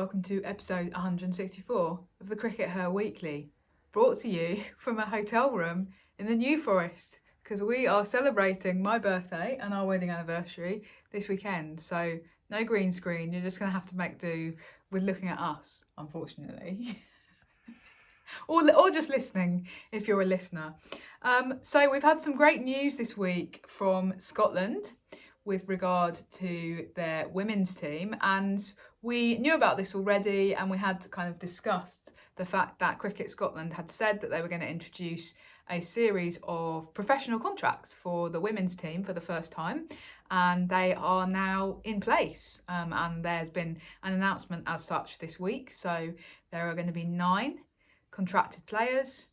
welcome to episode 164 of the CRICKETher Weekly, brought to you from a hotel room in the New Forest, because we are celebrating my birthday and our wedding anniversary this weekend. So no green screen, you're just going to have to make do with looking at us, unfortunately. or just listening if you're a listener. So we've had some great news this week from Scotland with regard to their women's team, and we knew about this already, and we had kind of discussed the fact that Cricket Scotland had said that they were going to introduce a series of professional contracts for the women's team for the first time, and they are now in place, and there's been an announcement as such this week. So there are going to be 9 contracted players,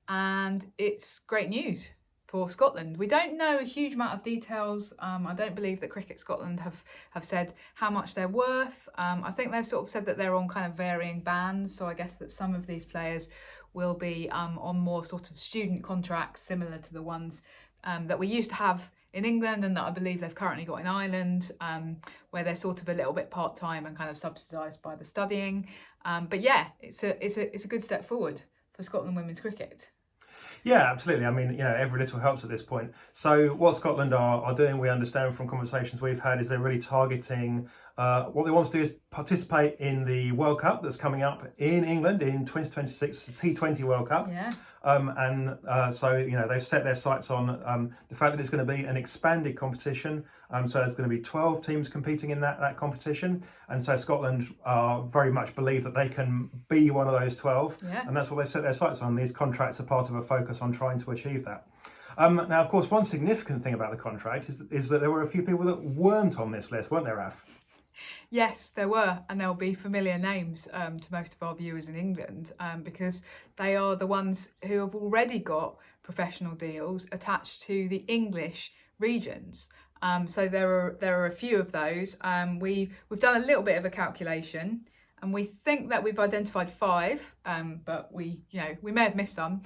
and it's great news for Scotland. We don't know a huge amount of details. I don't believe that Cricket Scotland have said how much they're worth. I think they've sort of said that they're on kind of varying bands, so I guess that some of these players will be on more sort of student contracts similar to the ones that we used to have in England, and that I believe they've currently got in Ireland, where they're sort of a little bit part-time and kind of subsidised by the studying. But yeah, it's a good step forward for Scotland women's cricket. Yeah, absolutely. I mean, every little helps at this point. So what Scotland are doing, we understand from conversations we've had, is they're really targeting, what they want to do is participate in the World Cup that's coming up in England in 2026, the T20 World Cup. Yeah. So they've set their sights on the fact that it's going to be an expanded competition. So there's going to be 12 teams competing in that competition. And so Scotland very much believe that they can be one of those 12. Yeah. And that's what they've set their sights on. These contracts are part of a focus on trying to achieve that. Now, of course, one significant thing about the contract is that there were a few people that weren't on this list, weren't there, Raf? Yes, there were, and they'll be familiar names to most of our viewers in England, because they are the ones who have already got professional deals attached to the English regions. So there are a few of those. We've done a little bit of a calculation, and we think that we've identified 5, but we may have missed some.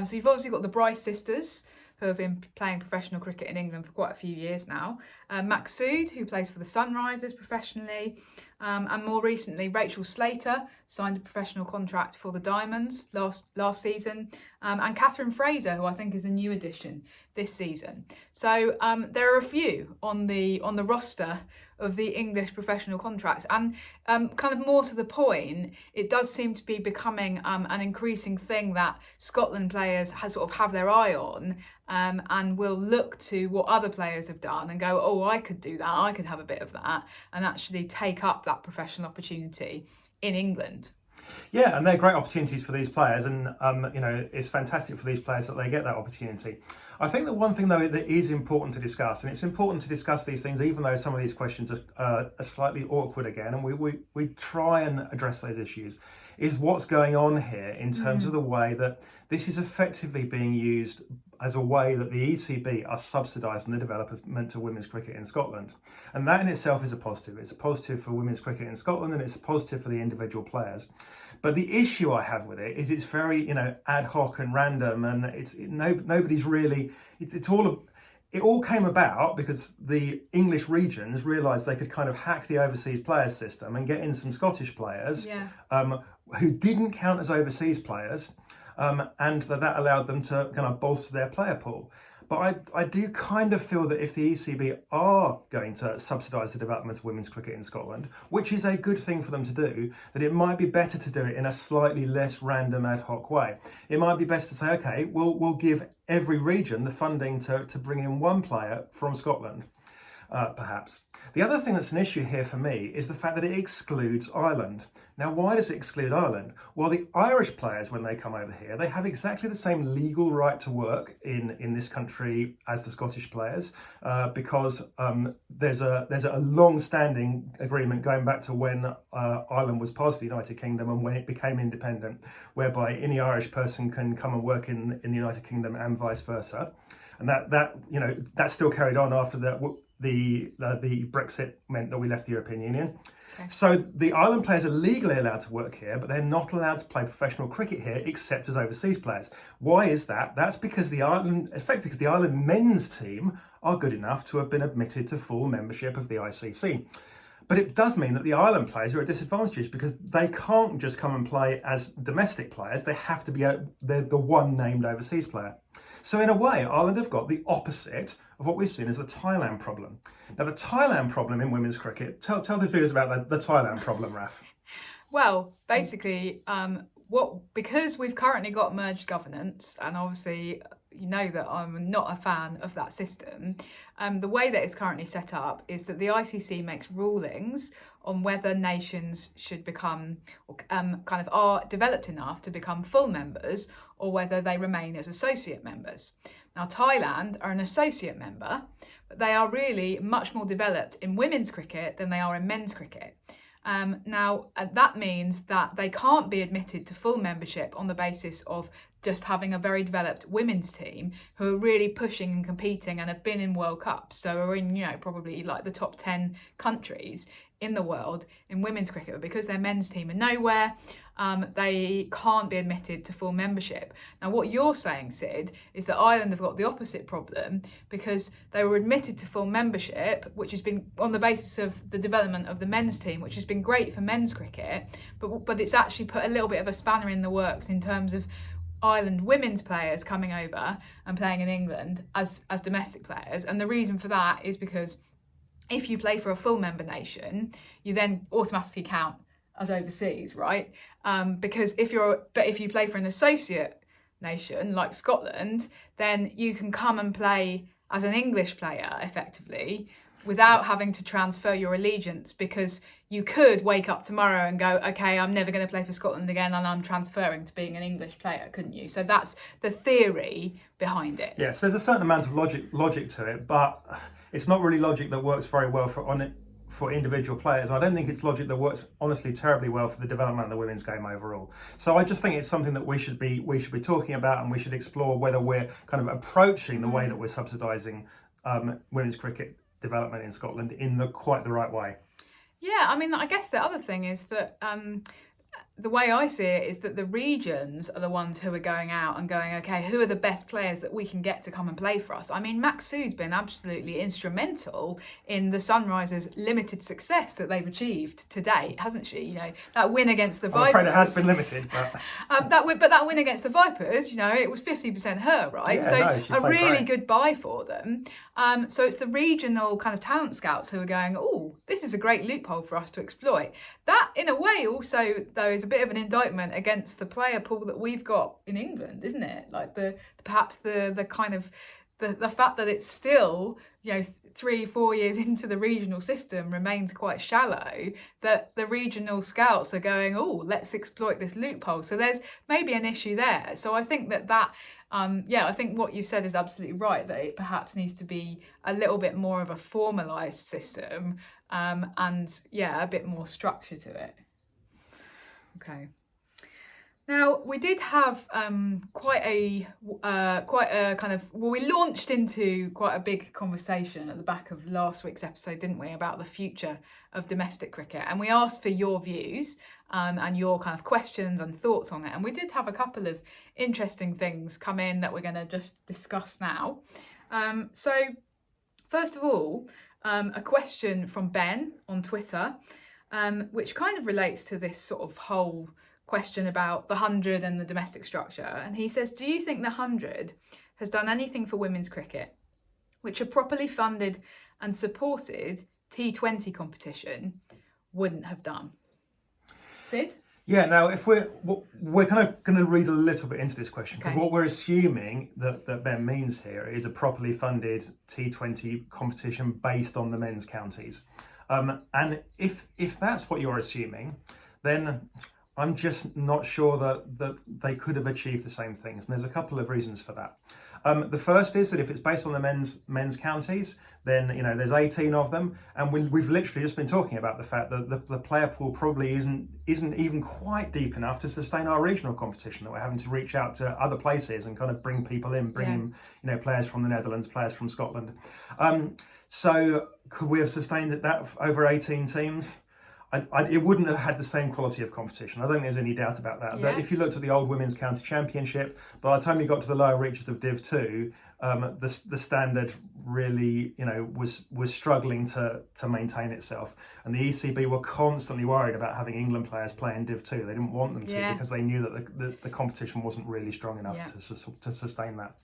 So you've obviously got the Bryce sisters, who have been playing professional cricket in England for quite a few years now. Maqsood, who plays for the Sunrisers professionally. And more recently, Rachel Slater signed a professional contract for the Diamonds last season. And Catherine Fraser, who I think is a new addition this season. So there are a few on the roster of the English professional contracts. And kind of more to the point, it does seem to be becoming an increasing thing that Scotland players have their eye on, and will look to what other players have done and go, oh, I could do that, I could have a bit of that, and actually take up that professional opportunity in England. Yeah, and they're great opportunities for these players, and it's fantastic for these players that they get that opportunity. I think that one thing, though, that is important to discuss, and it's important to discuss these things even though some of these questions are slightly awkward again, and we try and address those issues, is what's going on here in terms of the way that this is effectively being used as a way that the ECB are subsidising the development of women's cricket in Scotland. And that in itself is a positive. It's a positive for women's cricket in Scotland, and it's a positive for the individual players. But the issue I have with it is it's very, ad hoc and random, and nobody's really, it all came about because the English regions realised they could kind of hack the overseas players system and get in some Scottish players who didn't count as overseas players, and that allowed them to kind of bolster their player pool. But I do kind of feel that if the ECB are going to subsidise the development of women's cricket in Scotland, which is a good thing for them to do, that it might be better to do it in a slightly less random ad hoc way. It might be best to say, okay, we'll give every region the funding to bring in one player from Scotland. Perhaps. The other thing that's an issue here for me is the fact that it excludes Ireland. Now, why does it exclude Ireland? Well, the Irish players, when they come over here, they have exactly the same legal right to work in this country as the Scottish players, because there's a long-standing agreement going back to when Ireland was part of the United Kingdom and when it became independent, whereby any Irish person can come and work in the United Kingdom and vice versa. And that still carried on after the Brexit meant that we left the European Union. Okay. So the Ireland players are legally allowed to work here, but they're not allowed to play professional cricket here except as overseas players. Why is that? That's because the Ireland men's team are good enough to have been admitted to full membership of the ICC. But it does mean that the island players are at disadvantages because they can't just come and play as domestic players. They have to be the one named overseas player. So in a way, Ireland have got the opposite of what we've seen as the Thailand problem. Now, the Thailand problem in women's cricket, tell the viewers about the Thailand problem, Raf. Well, basically, because we've currently got merged governance, and obviously you know that I'm not a fan of that system, the way that it's currently set up is that the ICC makes rulings on whether nations should become are developed enough to become full members or whether they remain as associate members. Now, Thailand are an associate member, but they are really much more developed in women's cricket than they are in men's cricket. That means that they can't be admitted to full membership on the basis of just having a very developed women's team who are really pushing and competing and have been in World Cups. So are in, probably like the top 10 countries in the world in women's cricket. But because their men's team are nowhere, they can't be admitted to full membership. Now, what you're saying, Sid, is that Ireland have got the opposite problem because they were admitted to full membership, which has been on the basis of the development of the men's team, which has been great for men's cricket, but it's actually put a little bit of a spanner in the works in terms of Ireland women's players coming over and playing in England as domestic players. And the reason for that is because if you play for a full member nation, you then automatically count as overseas, right? Because if you play for an associate nation like Scotland, then you can come and play as an English player effectively without having to transfer your allegiance, because you could wake up tomorrow and go, okay, I'm never going to play for Scotland again and I'm transferring to being an English player, couldn't you? So that's the theory behind it. Yes, there's a certain amount of logic to it, but it's not really logic that works very well for individual players. I don't think it's logic that works honestly terribly well for the development of the women's game overall. So I just think it's something that we should be talking about, and we should explore whether we're kind of approaching the way that we're subsidising women's cricket development in Scotland in quite the right way. Yeah, I mean, I guess the other thing is that the way I see it is that the regions are the ones who are going out and going, okay, who are the best players that we can get to come and play for us? I mean, Max Su's been absolutely instrumental in the Sunrisers' limited success that they've achieved to date, hasn't she? That win against the Vipers. I'm afraid it has been limited, but that win against the Vipers, it was 50% her, right? Yeah, so a really good buy for them. So it's the regional kind of talent scouts who are going, oh, this is a great loophole for us to exploit. That, in a way, also, though, is a bit of an indictment against the player pool that we've got in England, isn't it? Like perhaps the kind of the fact that it's still 3-4 years into the regional system remains quite shallow, that the regional scouts are going, oh, let's exploit this loophole. So there's maybe an issue there. So I think that I think what you said is absolutely right, that it perhaps needs to be a little bit more of a formalised system and a bit more structure to it. Okay. Now, we did have quite a kind of, we launched into quite a big conversation at the back of last week's episode, didn't we, about the future of domestic cricket, and we asked for your views and your kind of questions and thoughts on it, and we did have a couple of interesting things come in that we're going to just discuss now. So first of all, a question from Ben on Twitter, which kind of relates to this sort of whole question about the 100 and the domestic structure. And he says, do you think the 100 has done anything for women's cricket, which a properly funded and supported T20 competition wouldn't have done? Sid? Yeah, now if we're kind of going to read a little bit into this question, because what we're assuming that Ben means here is a properly funded T20 competition based on the men's counties. And if that's what you're assuming, then I'm just not sure that they could have achieved the same things. And there's a couple of reasons for that. The first is that if it's based on the men's counties, then there's 18 of them, and we've literally just been talking about the fact that the player pool probably isn't even quite deep enough to sustain our regional competition, that we're having to reach out to other places and kind of bring people in, in players from the Netherlands, players from Scotland. So could we have sustained that over 18 teams? It wouldn't have had the same quality of competition. I don't think there's any doubt about that. Yeah. But if you looked at the old Women's County Championship, by the time you got to the lower reaches of Div 2, the standard really, was struggling to maintain itself, and the ECB were constantly worried about having England players play in Div 2. They didn't want them to because they knew that the competition wasn't really strong enough to sustain that.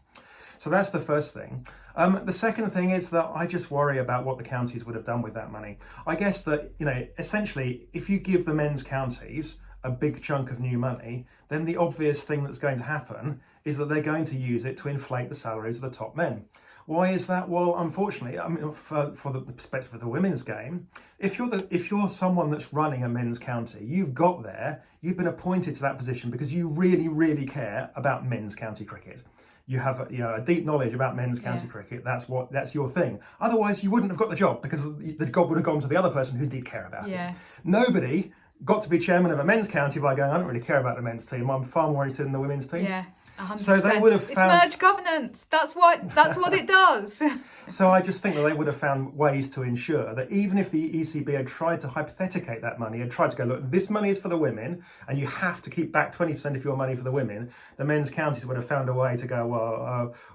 So that's the first thing. The second thing is that I just worry about what the counties would have done with that money. I guess that, essentially, if you give the men's counties a big chunk of new money, then the obvious thing that's going to happen is that they're going to use it to inflate the salaries of the top men. Why is that? Well, unfortunately, for the perspective of the women's game, if you're someone that's running a men's county, you've been appointed to that position because you really, really care about men's county cricket. You have a deep knowledge about men's county cricket. That's your thing. Otherwise, you wouldn't have got the job because the job would have gone to the other person who did care about it. Nobody got to be chairman of a men's county by going, I don't really care about the men's team. I'm far more interested in the women's team. Yeah. 100%. So they would have found... It's merged governance. That's what it does. So I just think that they would have found ways to ensure that even if the ECB had tried to hypothecate that money, had tried to go, look, this money is for the women, and you have to keep back 20% of your money for the women, the men's counties would have found a way to go,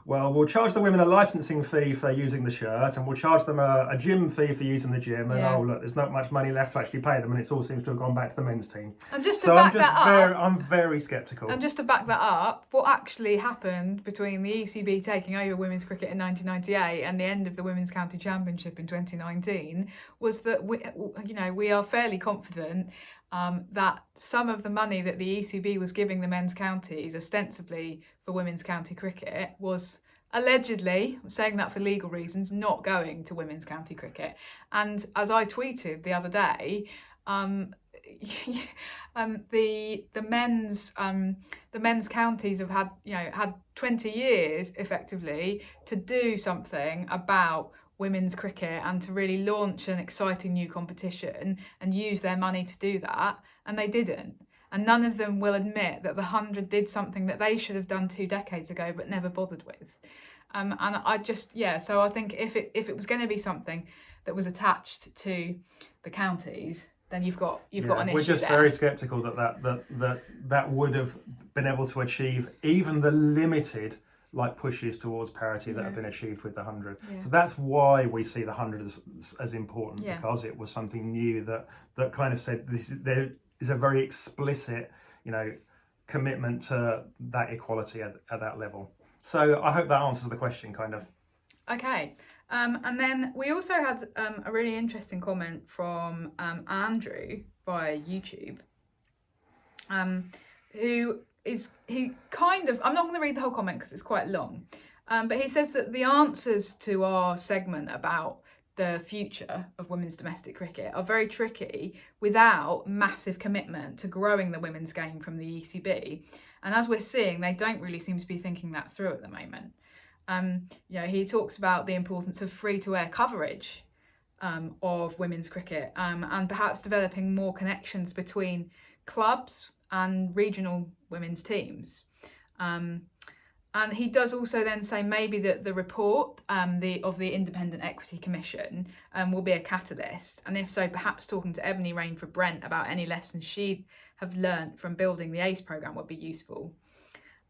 well, we'll charge the women a licensing fee for using the shirt, and we'll charge them a gym fee for using the gym, and look, there's not much money left to actually pay them, and it all seems to have gone back to the men's team. And just to back that up, I'm very sceptical. And just to back that up, what actually happened between the ECB taking over women's cricket in 1998 and the end of the Women's County Championship in 2019 was that we are fairly confident that some of the money that the ECB was giving the men's counties ostensibly for women's county cricket was allegedly, I'm saying that for legal reasons, not going to women's county cricket. And as I tweeted the other day, the men's counties have had 20 years effectively to do something about women's cricket and to really launch an exciting new competition and use their money to do that, and they didn't. And none of them will admit that the 100 did something that they should have done 2 decades ago but never bothered with. And I just, so I think if it was going to be something that was attached to the counties, then you've got an issue. We're just very sceptical that would have been able to achieve even the limited pushes towards parity that have been achieved with the 100. So that's why we see the 100 as important, because it was something new that kind of said there is a very explicit commitment to that equality at that level. So I hope that answers the question, kind of. Okay. And then we also had a really interesting comment from Andrew via YouTube, I'm not going to read the whole comment because it's quite long, but he says that the answers to our segment about the future of women's domestic cricket are very tricky without massive commitment to growing the women's game from the ECB. And as we're seeing, they don't really seem to be thinking that through at the moment. He talks about the importance of free-to-air coverage of women's cricket and perhaps developing more connections between clubs and regional women's teams. And he does also then say maybe that the report of the Independent Equity Commission will be a catalyst, and if so, perhaps talking to Ebony Rainford-Brent about any lessons she'd have learnt from building the ACE programme would be useful.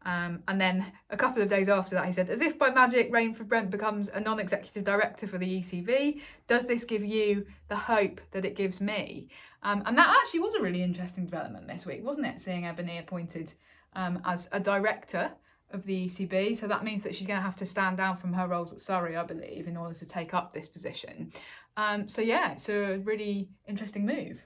And then a couple of days after that, he said, as if by magic, Rainford-Brent becomes a non-executive director for the ECB. Does this give you the hope that it gives me? And that actually was a really interesting development this week, wasn't it? Seeing Ebony appointed as a director of the ECB. So that means that she's going to have to stand down from her roles at Surrey, I believe, in order to take up this position. It's a really interesting move.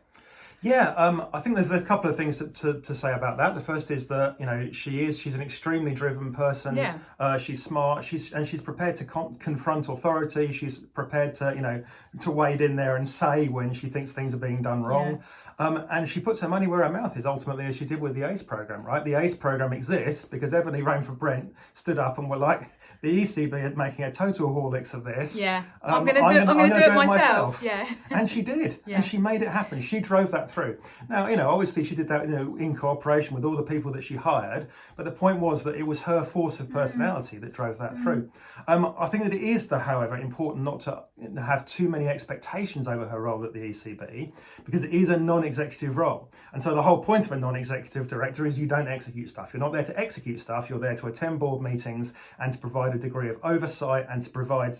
Yeah, I think there's a couple of things to say about that. The first is that she's an extremely driven person. Yeah. She's smart. She's prepared to confront authority. She's prepared to wade in there and say when she thinks things are being done wrong. Yeah. And she puts her money where her mouth is, ultimately, as she did with the ACE programme, right? The ACE programme exists because Ebony Rainford-Brent stood up and were like, the ECB is making a total horlicks of this. Yeah, I'm going to do it myself. Yeah. And she did. Yeah. And she made it happen. She drove that that through. Now, obviously she did that, in cooperation with all the people that she hired, but the point was that it was her force of personality that drove that through. I think that it is, however, important not to have too many expectations over her role at the ECB, because it is a non-executive role. And so the whole point of a non-executive director is you don't execute stuff. You're not there to execute stuff, you're there to attend board meetings and to provide a degree of oversight and to provide,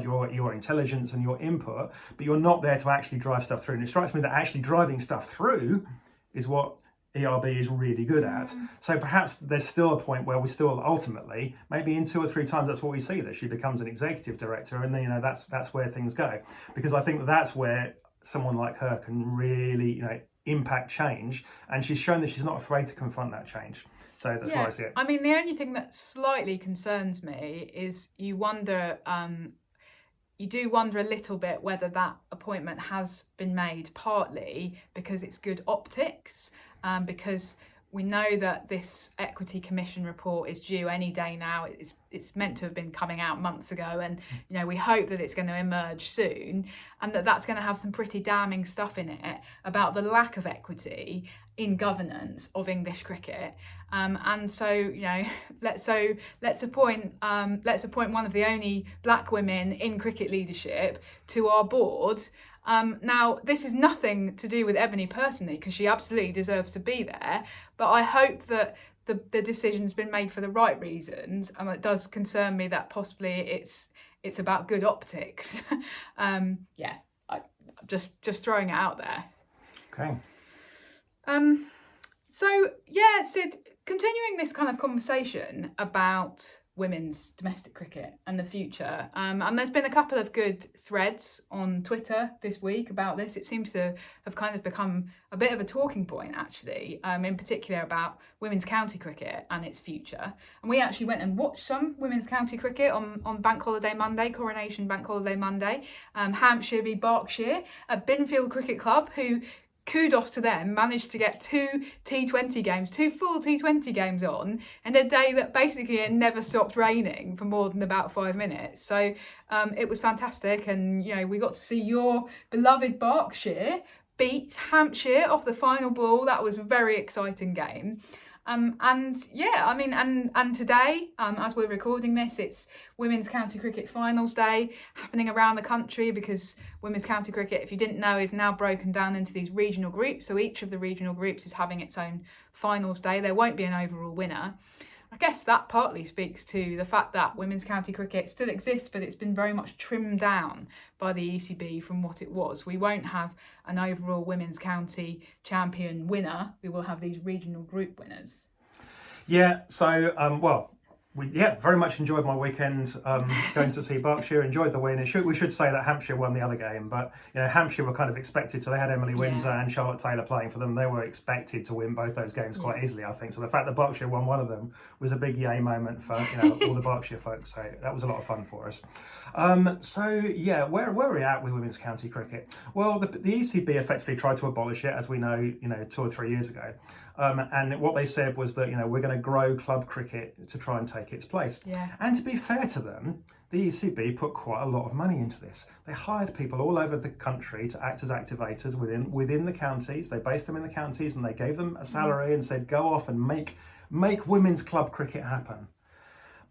your intelligence and your input, but you're not there to actually drive stuff through. And it strikes me that actually driving stuff through is what ERB is really good at. So perhaps there's still a point where we still ultimately, maybe in 2 or 3 times, that's what we see, that she becomes an executive director, and then that's where things go. Because I think that's where someone like her can really impact change, and she's shown that she's not afraid to confront that change. So that's why I see it. I mean, the only thing that slightly concerns me is you do wonder a little bit whether that appointment has been made partly because it's good optics, because we know that this Equity Commission report is due any day now. It's meant to have been coming out months ago, and we hope that it's going to emerge soon, and that's going to have some pretty damning stuff in it about the lack of equity in governance of English cricket. And so let's appoint one of the only black women in cricket leadership to our board. Now, this is nothing to do with Ebony personally, because she absolutely deserves to be there, but I hope that the decision's been made for the right reasons, and it does concern me that possibly it's about good optics. Just throwing it out there. Okay. Sid, continuing this kind of conversation about women's domestic cricket and the future, and there's been a couple of good threads on Twitter this week about this. It seems to have kind of become a bit of a talking point, actually, in particular about women's county cricket and its future. And we actually went and watched some women's county cricket on Bank Holiday Monday, Coronation Bank Holiday Monday, Hampshire v Berkshire at Binfield Cricket Club, who, kudos to them, managed to get 2 full T20 games on in a day that basically it never stopped raining for more than about 5 minutes. So it was fantastic, and we got to see your beloved Berkshire beat Hampshire off the final ball. That was a very exciting game. And today, as we're recording this, it's Women's County Cricket Finals Day happening around the country, because Women's County Cricket, if you didn't know, is now broken down into these regional groups. So each of the regional groups is having its own finals day. There won't be an overall winner. I guess that partly speaks to the fact that women's county cricket still exists, but it's been very much trimmed down by the ECB from what it was. We won't have an overall women's county champion winner. We will have these regional group winners. Yeah, so, we very much enjoyed my weekend going to see Berkshire, enjoyed the win. We should say that Hampshire won the other game, but Hampshire were kind of expected to. They had Emily Windsor and Charlotte Taylor playing for them. They were expected to win both those games quite easily, I think. So the fact that Berkshire won one of them was a big yay moment for all the Berkshire folks. So that was a lot of fun for us. Where are we at with women's county cricket? Well, the ECB effectively tried to abolish it, as we know, 2 or 3 years ago. And what they said was that, we're going to grow club cricket to try and take its place. Yeah. And to be fair to them, the ECB put quite a lot of money into this. They hired people all over the country to act as activators within the counties. They based them in the counties and they gave them a salary and said, go off and make women's club cricket happen.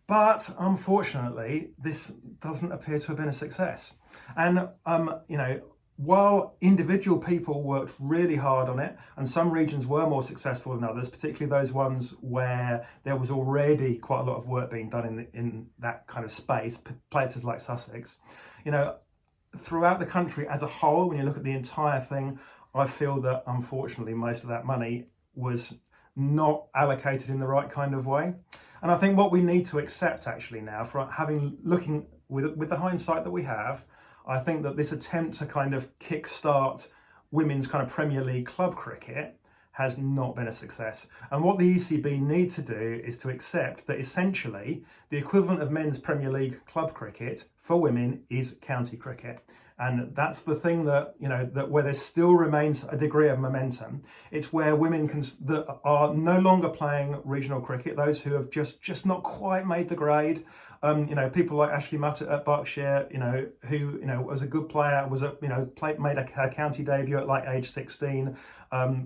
But unfortunately, this doesn't appear to have been a success. And, while individual people worked really hard on it, and some regions were more successful than others, particularly those ones where there was already quite a lot of work being done in that kind of space, places like Sussex, throughout the country as a whole, when you look at the entire thing, I feel that unfortunately most of that money was not allocated in the right kind of way. And I think what we need to accept actually now, looking with the hindsight that we have, I think that this attempt to kind of kickstart women's kind of Premier League club cricket has not been a success. And what the ECB need to do is to accept that essentially the equivalent of men's Premier League club cricket for women is county cricket. And that's the thing that, that where there still remains a degree of momentum. It's where women that are no longer playing regional cricket, those who have just not quite made the grade. People like Ashley Mutt at Berkshire, who was a good player, made her county debut at like age 16,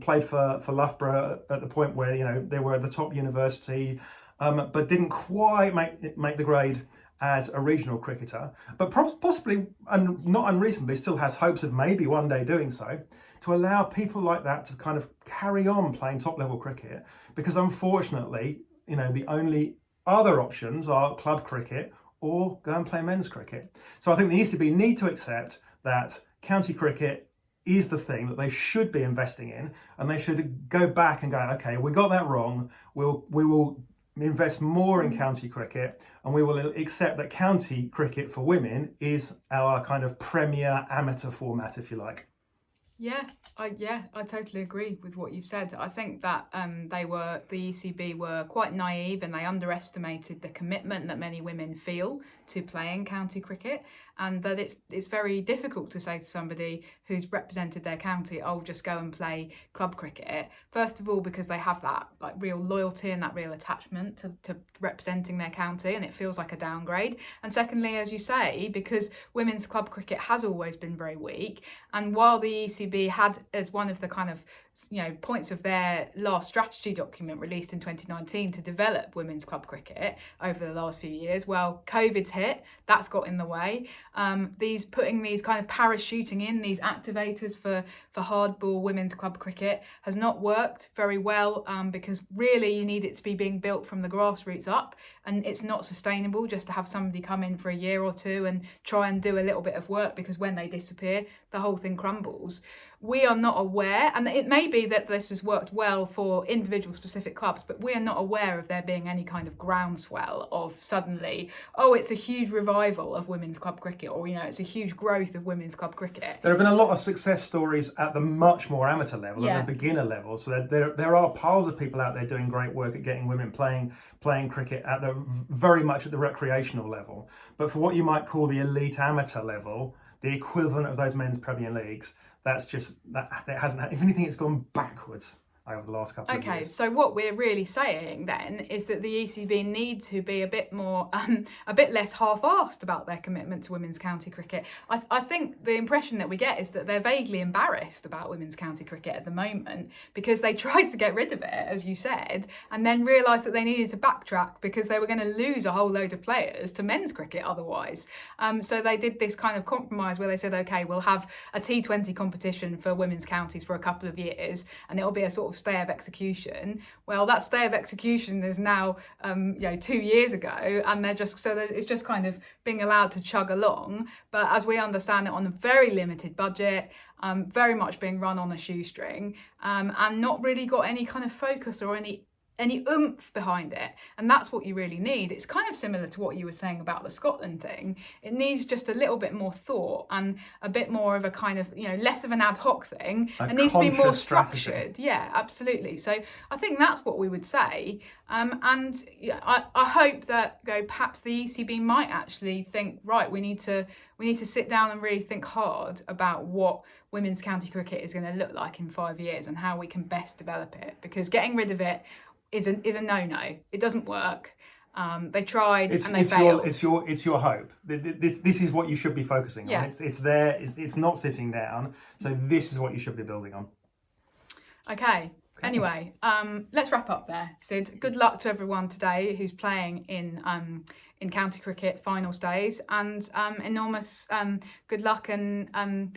played for Loughborough at the point where they were at the top university, but didn't quite make the grade as a regional cricketer, but possibly, and not unreasonably, still has hopes of maybe one day doing so, to allow people like that to kind of carry on playing top level cricket, because unfortunately, the only other options are club cricket or go and play men's cricket. So I think the ECB need to accept that county cricket is the thing that they should be investing in, and they should go back and go, okay, we got that wrong, we will invest more in county cricket, and we will accept that county cricket for women is our kind of premier amateur format, if you like. I totally agree with what you've said. I think that the ECB were quite naive, and they underestimated the commitment that many women feel to playing county cricket, and that it's very difficult to say to somebody who's represented their county, oh, just go and play club cricket. First of all, because they have that like real loyalty and that real attachment to representing their county, and it feels like a downgrade. And secondly, as you say, because women's club cricket has always been very weak, and while the ECB had as one of the kind of points of their last strategy document released in 2019 to develop women's club cricket over the last few years, well, COVID's hit, that's got in the way. Putting these kind of parachuting in these activators for hardball women's club cricket has not worked very well, because really you need it to be being built from the grassroots up, and it's not sustainable just to have somebody come in for a year or two and try and do a little bit of work, because when they disappear, the whole thing crumbles. We are not aware, and it may be that this has worked well for individual specific clubs, but we are not aware of there being any kind of groundswell of suddenly, oh, it's a huge revival of women's club cricket, or it's a huge growth of women's club cricket. There have been a lot of success stories at the much more amateur level, at the beginner level. So there are piles of people out there doing great work at getting women playing cricket at the very much at the recreational level. But for what you might call the elite amateur level, the equivalent of those men's Premier Leagues, that hasn't. If anything, it's gone backwards over the last couple of years. Okay, so what we're really saying then is that the ECB need to be a bit less half-arsed about their commitment to women's county cricket. I think the impression that we get is that they're vaguely embarrassed about women's county cricket at the moment, because they tried to get rid of it, as you said, and then realised that they needed to backtrack because they were going to lose a whole load of players to men's cricket otherwise. So they did this kind of compromise where they said, okay, we'll have a T20 competition for women's counties for a couple of years, and it'll be a sort of stay of execution. Well, that stay of execution is now 2 years ago, and it's just kind of being allowed to chug along, but as we understand it, on a very limited budget, very much being run on a shoestring, and not really got any kind of focus or any oomph behind it. And that's what you really need. It's kind of similar to what you were saying about the Scotland thing. It needs just a little bit more thought and a bit more of a kind of, less of an ad hoc thing. It needs to be more structured. Strategy. Yeah, absolutely. So I think that's what we would say. I hope that perhaps the ECB might actually think, right, we need to sit down and really think hard about what women's county cricket is going to look like in 5 years and how we can best develop it, because getting rid of it is a no-no. It doesn't work. They tried and they failed. It's your hope. This is what you should be focusing on. It's there. It's not sitting down. So this is what you should be building on. Okay. Anyway, let's wrap up there, Sid. Good luck to everyone today who's playing in county cricket finals days, and enormous good luck and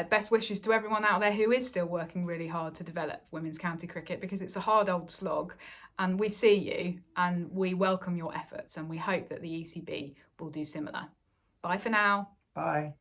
best wishes to everyone out there who is still working really hard to develop women's county cricket, because it's a hard old slog, and we see you and we welcome your efforts, and we hope that the ECB will do similar. Bye for now. Bye.